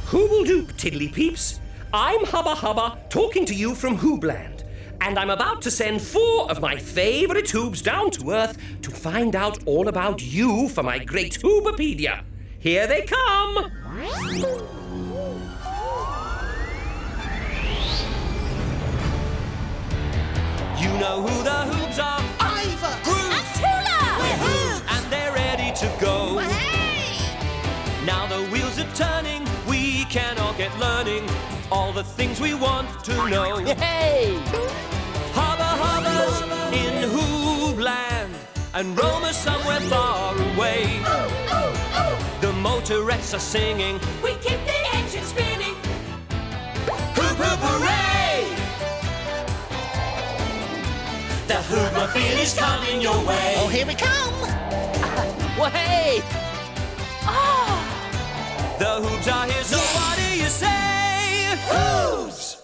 Who will do, Tiddly Peeps? I'm Hubba, talking to you from Hoobland, and I'm about to send 4 of my favourite Hoobs down to Earth to find out all about you for my great Hoobopedia. Here they come! You know who the Hoobs are? Iver! Groove! And Tula! We're Hoobs! And they're ready to go. Hey! Now the wheels are turning, we can all get learning all the things we want to know. Hey! Hubba's in Hoobland, and Roma somewhere far away. The motorettes are singing, We keep the engine spinning. hoop hoop hooray! The Hoobmobile is coming your way. Oh, here we come! Well, hey! The Hoobs are here, so what do you say? Hoobs!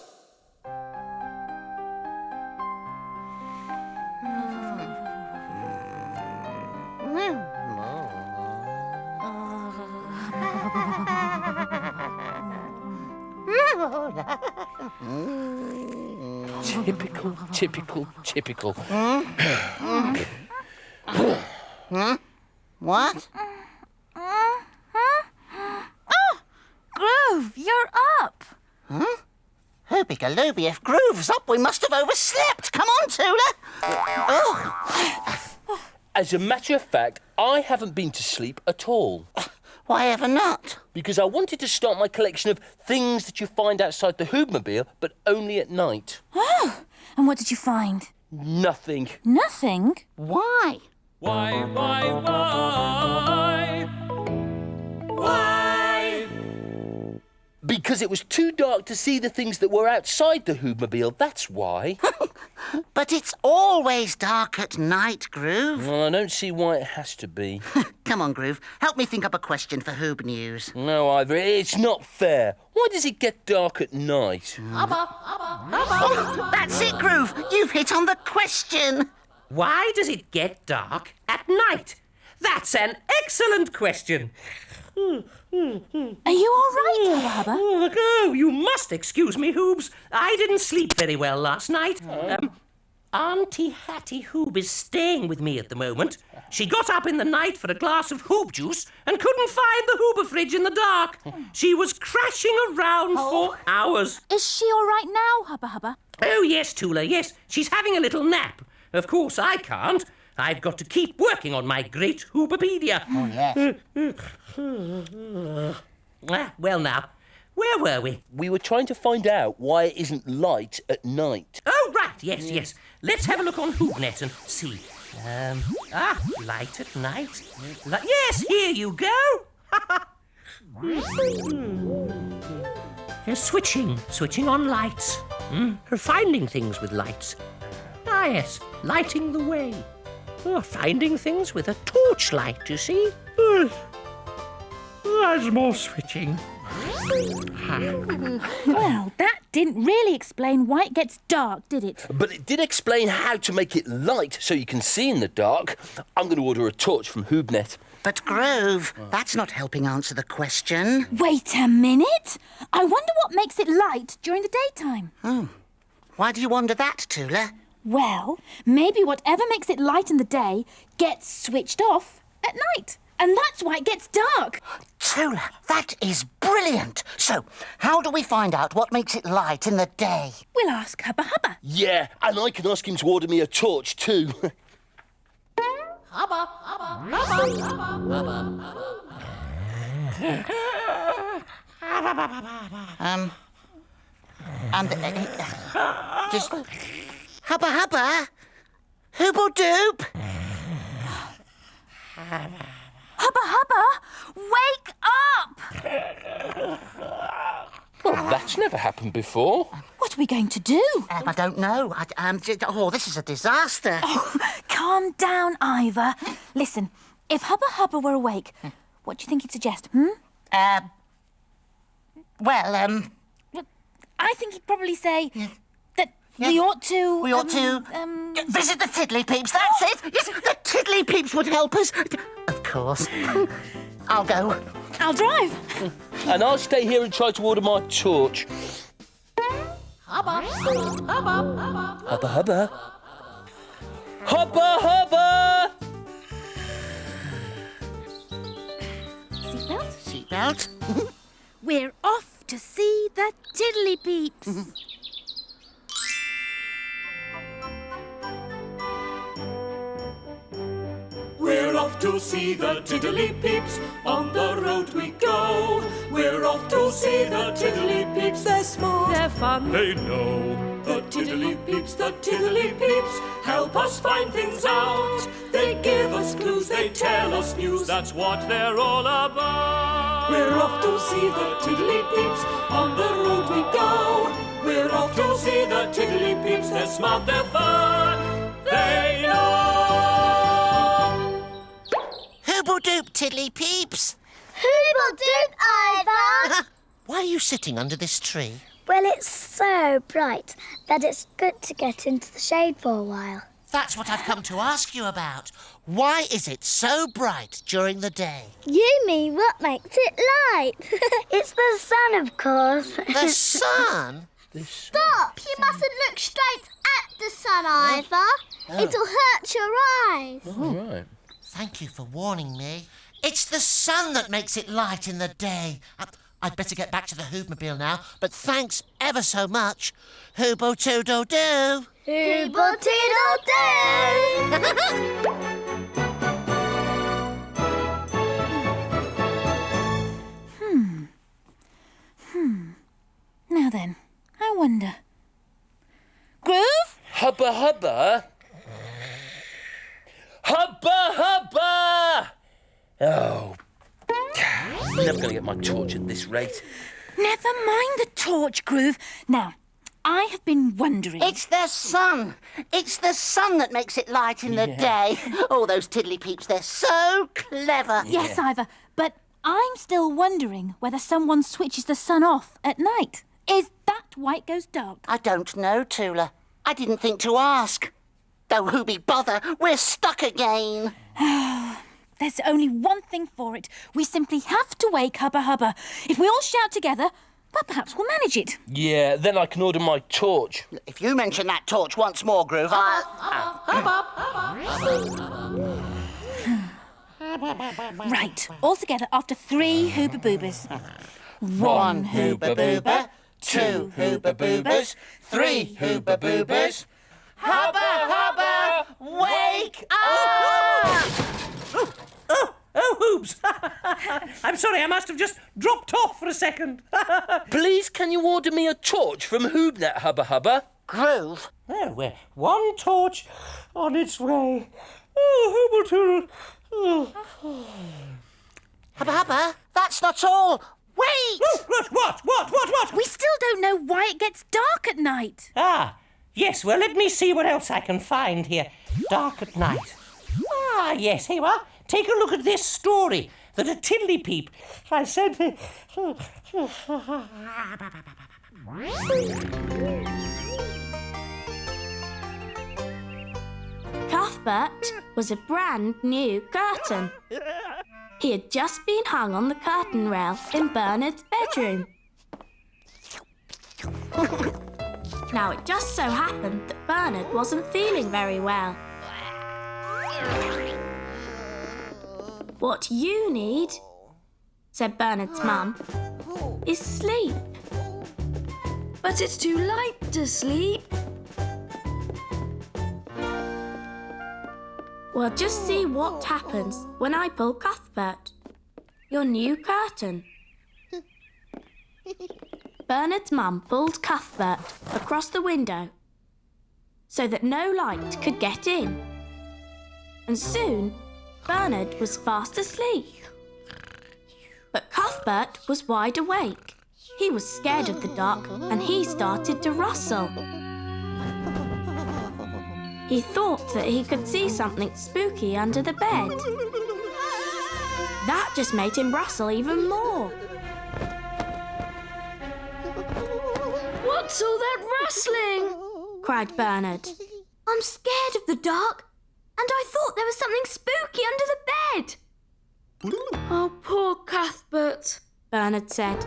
Typical. What? Groove, you're up. Hoobie-galooby, if Groove's up, we must have overslept. Come on, Tula. Oh, As a matter of fact, I haven't been to sleep at all. why ever not? Because I wanted to start my collection of things that you find outside the Hoobmobile, but only at night. Oh, and what did you find? Nothing. Nothing? Why? Why? Because it was too dark to see the things that were outside the Hoobmobile, that's why. But it's always dark at night, Groove. Well, I don't see why it has to be. Come on, Groove. Help me think up a question for Hoob News. No, Iver, it's not fair. Why does it get dark at night? Oh, that's it, Groove. You've hit on the question. Why does it get dark at night? That's an excellent question. Are you all right, Hubba? Oh, you must excuse me, Hoobs. I didn't sleep very well last night. Auntie Hattie Hoob is staying with me at the moment. She got up in the night for a glass of Hoob juice and couldn't find the Hoober fridge in the dark. She was crashing around for hours. Is she all right now, Hubba? Oh, yes, Tula, yes. She's having a little nap. Of course, I can't. I've got to keep working on my great Hoobopedia. Oh, yes. Well, now, where were we? We were trying to find out why it isn't light at night. Oh, right, yes. Let's have a look on HoobNet and see. Light at night. Yes, here you go. Switching on lights. Finding things with lights. Ah, yes, lighting the way. Finding things with a torchlight, you see? There's more switching. Well, that didn't really explain why it gets dark, did it? But it did explain how to make it light so you can see in the dark. I'm going to order a torch from HoobNet. But, Groove, that's not helping answer the question. Wait a minute. I wonder what makes it light during the daytime. Why do you wonder that, Tula? Well, maybe whatever makes it light in the day gets switched off at night. And that's why it gets dark. Tula, that is brilliant. So, how do we find out what makes it light in the day? We'll ask Hubba. Yeah, and I can ask him to order me a torch too. Just... Hubba, Hooble-doop. Hubba, wake up! Well, that's never happened before. What are we going to do? I don't know. This is a disaster. Calm down, Iver. Listen, if Hubba were awake, what do you think he'd suggest, I think he'd probably say that we ought to... We ought to visit the Tiddly Peeps, that's it! Yes, the Tiddly Peeps would help us. Of course. I'll go. I'll drive. And I'll stay here and try to order my torch. Hubba, hubba, hubba. Hubba, hubba. Hubba, hubba! Seatbelt? Seatbelt. We're off to see the Tiddly Peeps. We're off to see the Tiddly Peeps, on the road we go. We're off to see the Tiddly Peeps, they're smart, they're fun, they know. The Tiddly Peeps, help us find things out. They give us clues, they tell us news, that's what they're all about. We're off to see the Tiddly Peeps, on the road we go. We're off to see the Tiddly Peeps, they're smart, they're fun, they know. Hoobledoop, Tiddly Peeps. Hoobledoop, Iver! Why are you sitting under this tree? Well, it's so bright that it's good to get into the shade for a while. That's what I've come to ask you about. Why is it so bright during the day? You mean what makes it light? It's the sun, of course. The sun? Stop! You mustn't look straight at the sun, Iver. It'll hurt your eyes. All right. Thank you for warning me. It's the sun that makes it light in the day. I'd better get back to the Hoobmobile now, but thanks ever so much. Hoobo-toodle-doo. Hoobledoodle-doo. Now then, I wonder. Groove? Hubba, hubba. Hubba, hubba! Oh. I'm never going to get my torch at this rate. Never mind the torch, Groove. Now, I have been wondering... It's the sun. It's the sun that makes it light in the day. Oh, those Tiddly Peeps, they're so clever. Yes, Iver, but I'm still wondering whether someone switches the sun off at night. Is that why it goes dark? I don't know, Tula. I didn't think to ask. Though who be bother, we're stuck again. There's only one thing for it. We simply have to wake Hubba Hubba. If we all shout together, well, perhaps we'll manage it. Yeah, then I can order my torch. If you mention that torch once more, Groove, I'll... Right, all together after 3 Hooba Boobas. 1 Hooba Booba, 2 Hooba Boobas, 3 Hooba Boobas. Hubba Hubba, wake up! Oh, Hoobs! I'm sorry, I must have just dropped off for a second. Please, can you order me a torch from Hoobnet, Hubba Hubba? Groove, Oh, we're one torch on its way. Oh, Hubble-toodle. Oh. Hubba Hubba, that's not all. Wait! What? We still don't know why it gets dark at night. Ah, yes, well, let me see what else I can find here. Dark at night. Ah, yes, here you are. Take a look at this story that a Tiddly Peep. I said... Cuthbert was a brand new curtain. He had just been hung on the curtain rail in Bernard's bedroom. Now, it just so happened that Bernard wasn't feeling very well. What you need, said Bernard's mum, is sleep. But it's too light to sleep. Well, just see what happens when I pull Cuthbert, your new curtain. Bernard's mum pulled Cuthbert across the window so that no light could get in. And soon, Bernard was fast asleep. But Cuthbert was wide awake. He was scared of the dark and he started to rustle. He thought that he could see something spooky under the bed. That just made him rustle even more. What's all that rustling? Cried Bernard. I'm scared of the dark, and I thought there was something spooky under the bed. Oh, poor Cuthbert, Bernard said,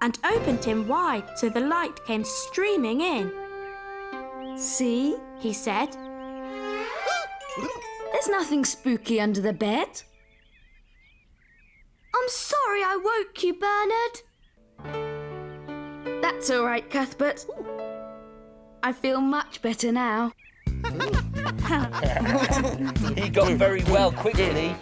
and opened him wide so the light came streaming in. See? He said. There's nothing spooky under the bed. I'm sorry I woke you, Bernard. That's all right, Cuthbert. I feel much better now. He got very well quick, didn't he?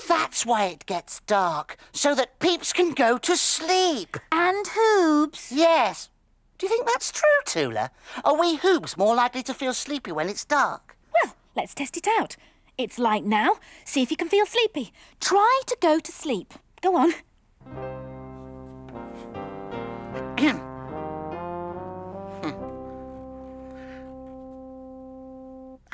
That's why it gets dark, so that Peeps can go to sleep. And Hoobs. Yes. Do you think that's true, Tula? Are we Hoobs more likely to feel sleepy when it's dark? Well, let's test it out. It's light now. See if you can feel sleepy. Try to go to sleep. Go on.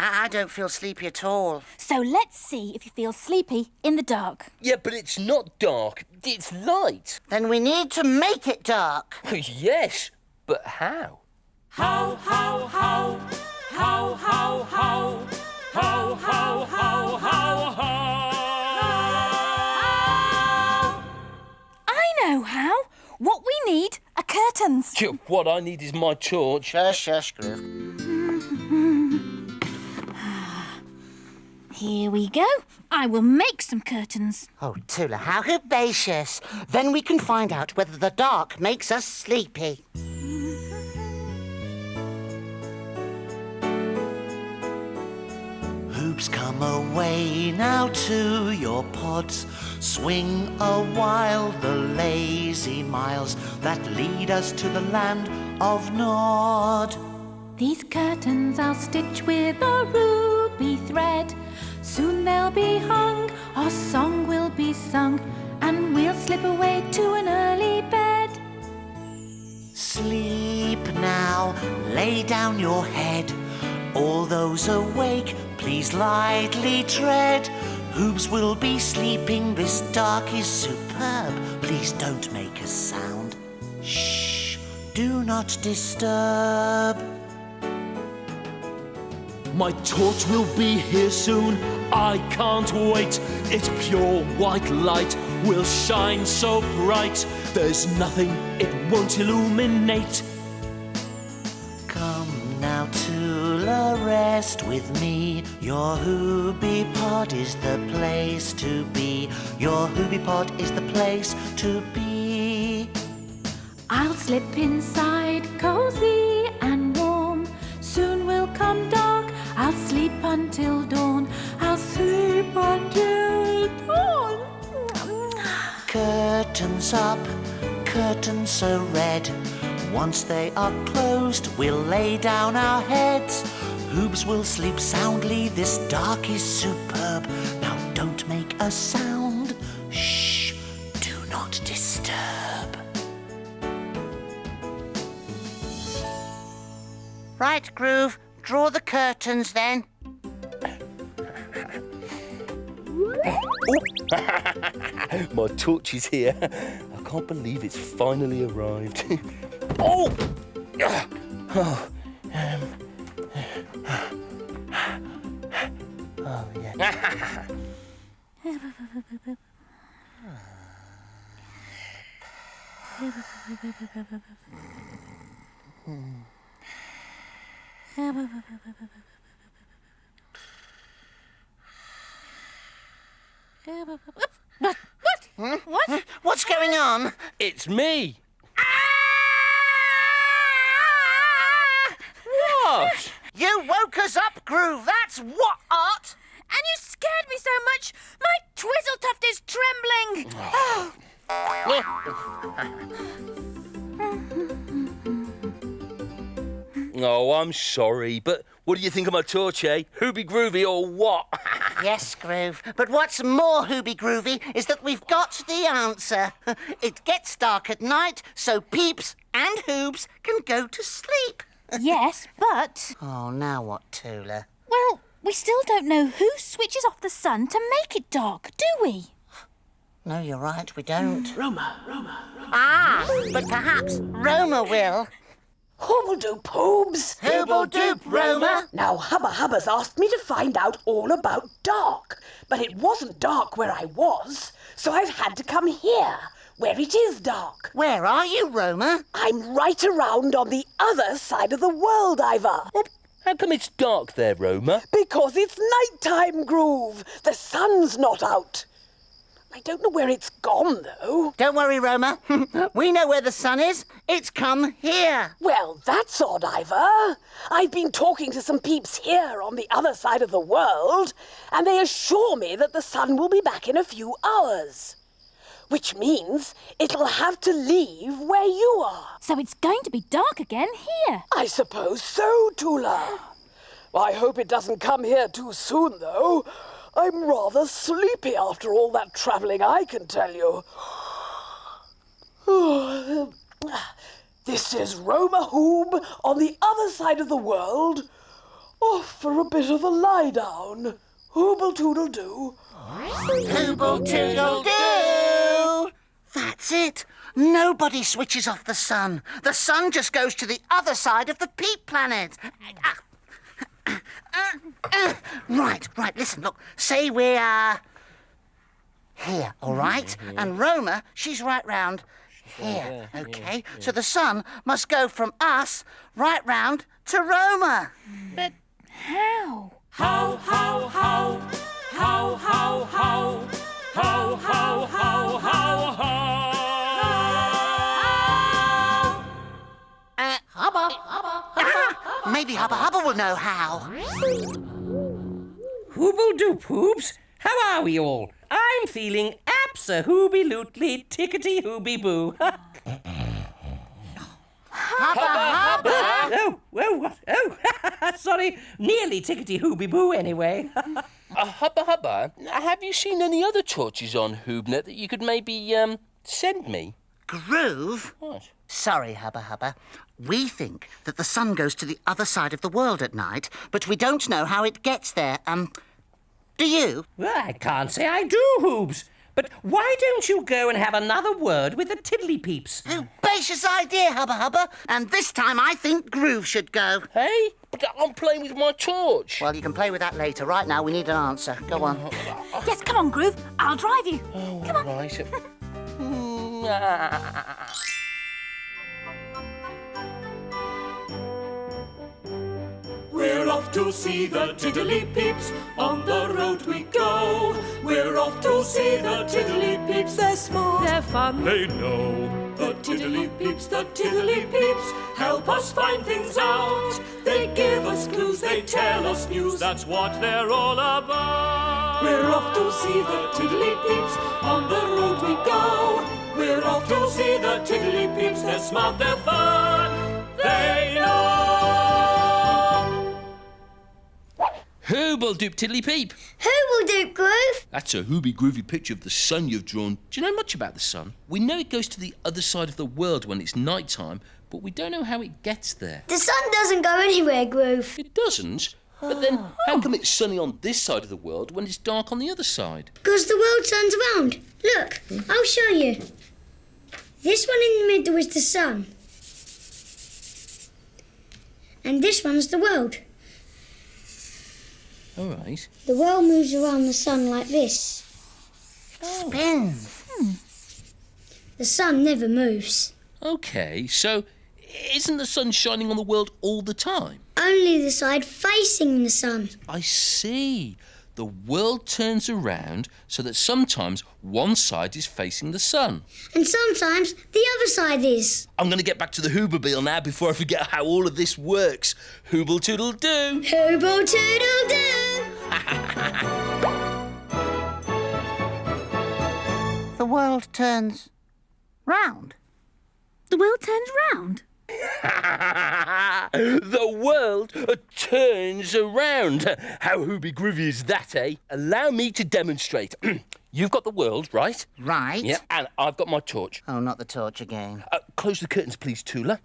I don't feel sleepy at all. So let's see if you feel sleepy in the dark. Yeah, but it's not dark. It's light. Then we need to make it dark. Yes, but how? How, how, how, how, how, how, how, how, how, how, how. I know how. What we need are curtains. What I need is my torch. Shush, shush, Groove. Here we go. I will make some curtains. Oh, Tula, how herbaceous. Then we can find out whether the dark makes us sleepy. Hoobs, come away now to your pods. Swing a while the lazy miles that lead us to the land of Nod. These curtains I'll stitch with a ruby thread. Soon they'll be hung, our song will be sung, and we'll slip away to an early bed. Sleep now, lay down your head. All those awake, please lightly tread. Hoobs will be sleeping, this dark is superb. Please don't make a sound. Shh, do not disturb. My torch will be here soon, I can't wait. Its pure white light will shine so bright. There's nothing it won't illuminate. Come now, Tula, rest with me. Your Hoobie pod is the place to be. Your Hoobie pod is the place to be. I'll slip inside, cozy and warm. Soon will come dark, I'll sleep until dawn. I'll sleep until dawn. Curtains up, curtains so red. Once they are closed, we'll lay down our heads. Hoobs will sleep soundly, this dark is superb. Now don't make a sound. Shh, do not disturb. Right, Groove, draw the curtains then. My torch is here. I can't believe it's finally arrived. Oh! Oh, yeah. What? What's going on? It's me. What? You woke us up, Groove. That's what, Art? And you scared me so much, my twizzle tuft is trembling. Oh, I'm sorry, but what do you think of my torch, eh? Hoobie groovy or what? Yes, Groove. But what's more Hoobie groovy is that we've got the answer. It gets dark at night, so Peeps and Hoobs can go to sleep. Yes, but... Oh, now what, Tula? Well, we still don't know who switches off the sun to make it dark, do we? No, you're right, we don't. Roma. Ah, but perhaps Roma will. Hoobledoop, Hoobs. Hoobledoop, Roma. Now, Hubba's asked me to find out all about dark, but it wasn't dark where I was, so I've had to come here, where it is dark. Where are you, Roma? I'm right around on the other side of the world, Iver. How come it's dark there, Roma? Because it's night-time, Groove. The sun's not out. I don't know where it's gone, though. Don't worry, Roma. We know where the sun is. It's come here. Well, that's odd, Iver. I've been talking to some peeps here on the other side of the world, and they assure me that the sun will be back in a few hours. Which means it'll have to leave where you are. So it's going to be dark again here. I suppose so, Tula. I hope it doesn't come here too soon, though. I'm rather sleepy after all that travelling, I can tell you. This is Roma Hoob on the other side of the world, off for a bit of a lie-down. Hooble-toodle-doo. Hooble-toodle-doo! That's it. Nobody switches off the sun. The sun just goes to the other side of the peep planet. Right, listen, look. Say we're here, all right? And Roma, she's right round here, okay? So the sun must go from us right round to Roma. But how? How? Maybe Hubba will know how. Hoobledoop, Hoobs. How are we all? I'm feeling abso-hooby-lootly tickety-hooby-boo. Hubba! What? Oh, sorry. Nearly tickety-hooby-boo anyway. Hubba, have you seen any other torches on Hoobnet that you could maybe, send me? Groove? What? Sorry, Hubba. We think that the sun goes to the other side of the world at night, but we don't know how it gets there. Do you? Well, I can't say I do, Hoobs. But why don't you go and have another word with the Tiddly Peeps? Audacious idea, Hubba. And this time I think Groove should go. Hey, but I'm playing with my torch. Well, you can play with that later. Right now, we need an answer. Go on. Yes, come on, Groove. I'll drive you. Come on. Right. We're off to see the Tiddly Peeps, on the road we go. We're off to see the Tiddly Peeps, they're smart, they're fun, they know. The Tiddly Peeps, help us find things out. They give us clues, they tell us news, that's what they're all about. We're off to see the Tiddly Peeps, on the road we go. We're off to see the Tiddly Peeps, they're smart, they're fun, they know. Hoobledoop, Tiddly Peep. Hoobledoop, Groove. That's a hooby-groovy picture of the sun you've drawn. Do you know much about the sun? We know it goes to the other side of the world when it's night time, but we don't know how it gets there. The sun doesn't go anywhere, Groove. It doesn't? But then, how come it's sunny on this side of the world when it's dark on the other side? Because the world turns around. Look, I'll show you. This one in the middle is the sun. And this one's the world. All right. The world moves around the sun like this. Spins. The sun never moves. OK, so isn't the sun shining on the world all the time? Only the side facing the sun. I see. The world turns around so that sometimes one side is facing the sun. And sometimes the other side is. I'm going to get back to the Hoobmobile now before I forget how all of this works. Hooble-toodle-doo. Hooble-toodle-doo. The world turns round. The world turns round. The world turns around. How hooby-groovy is that, eh? Allow me to demonstrate. You've got the world, right? Right. Yeah, and I've got my torch. Oh, not the torch again. Close the curtains, please, Tula.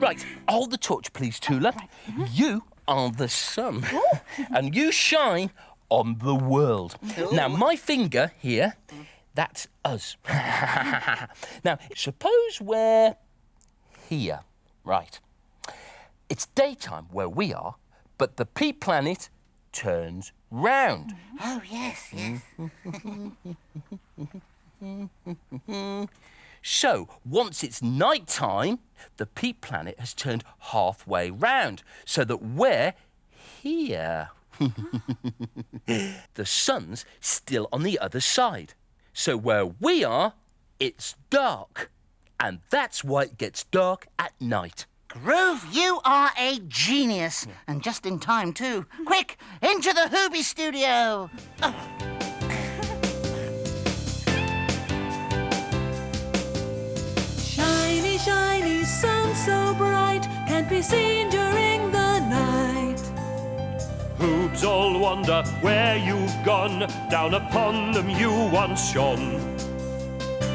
Right, hold the torch, please, Tula. Right. You are the sun, and you shine on the world. Ooh. Now, my finger here, That's us. Now, suppose we're here. Right. It's daytime where we are, but the Peep planet turns round. Oh, yes, yes. So, once it's night time, the Peep planet has turned halfway round, so that we're here. The sun's still on the other side. So where we are, it's dark. And that's why it gets dark at night. Groove, you are a genius. And just in time, too. Quick, into the Hoobie studio. Oh. Shiny, shiny sun so bright, can't be seen during the night. Hoobs all wonder where you've gone, down upon them you once shone.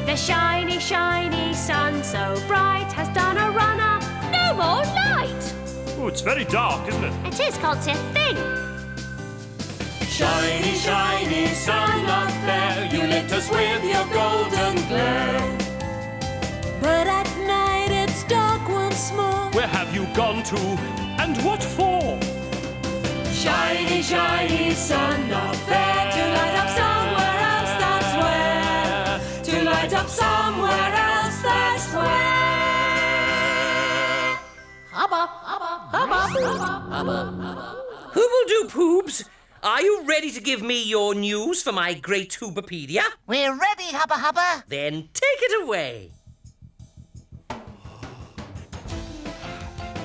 The shiny, shiny sun so bright has done a runner, no more light. Oh, it's very dark, isn't it? It is, can't see a thing. Shiny, shiny sun up there, you lit us with your golden glare. But at night it's dark once more. Where have you gone to, and what for? Shiny, shiny sun up there, To light up somewhere else, that's where. To light up somewhere else, that's where. Hubba, hubba, hubba, hubba, hubba. Hoobledoop Hoobs, are you ready to give me your news for my great Hoobapedia? We're ready, Hubba Hubba. Then take it away.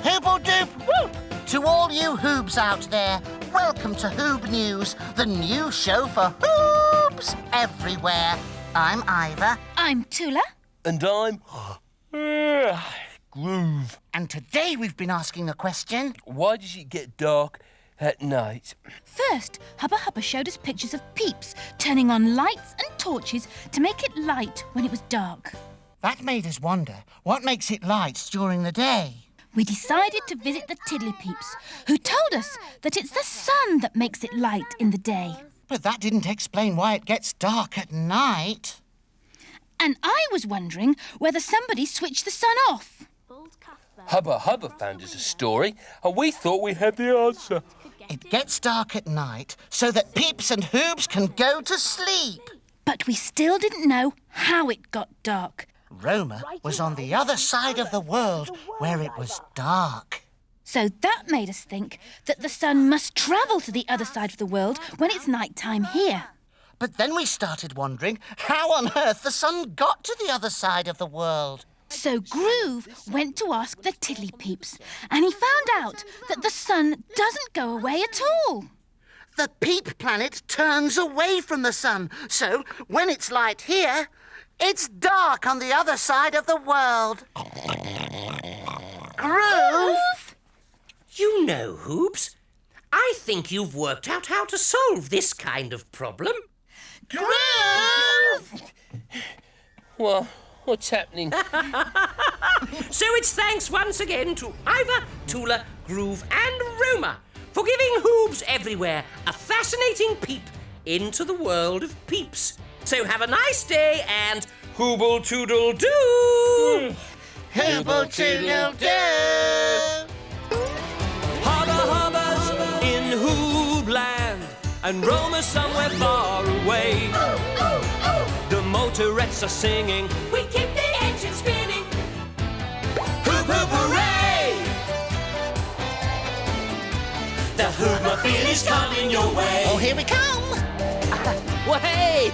Hoobledoop whoop! To all you Hoobs out there, welcome to Hoob News, the new show for Hoobs everywhere. I'm Iver. I'm Tula. And I'm... Groove. And today we've been asking the question... Why does it get dark at night? First, Hubba Hubba showed us pictures of Peeps turning on lights and torches to make it light when it was dark. That made us wonder, what makes it light during the day? We decided to visit the Tiddly Peeps, who told us that it's the sun that makes it light in the day. But that didn't explain why it gets dark at night. And I was wondering whether somebody switched the sun off. Hubba Hubba found us a story, and we thought we had the answer. It gets dark at night so that Peeps and Hoobs can go to sleep. But we still didn't know how it got dark. Roma was on the other side of the world where it was dark. So that made us think that the sun must travel to the other side of the world when it's night time here. But then we started wondering how on earth the sun got to the other side of the world. So Groove went to ask the Tiddly Peeps, and he found out that the sun doesn't go away at all. The Peep planet turns away from the sun, so when it's light here, it's dark on the other side of the world. Groove? You know, Hoobs, I think you've worked out how to solve this kind of problem. Groove! Well, what's happening? So it's thanks once again to Iver, Tula, Groove and Roma for giving Hoobs everywhere a fascinating peep into the world of Peeps. So have a nice day and Hooble Toodle Doo! Hooble Toodle Doo! Hubba Hubba's in Hoobland, and Roma somewhere far away. The motorettes are singing, we keep the engine spinning. Hoop hoop hooray! The Hoobmobile is coming your way. Oh, here we come! Well, hey!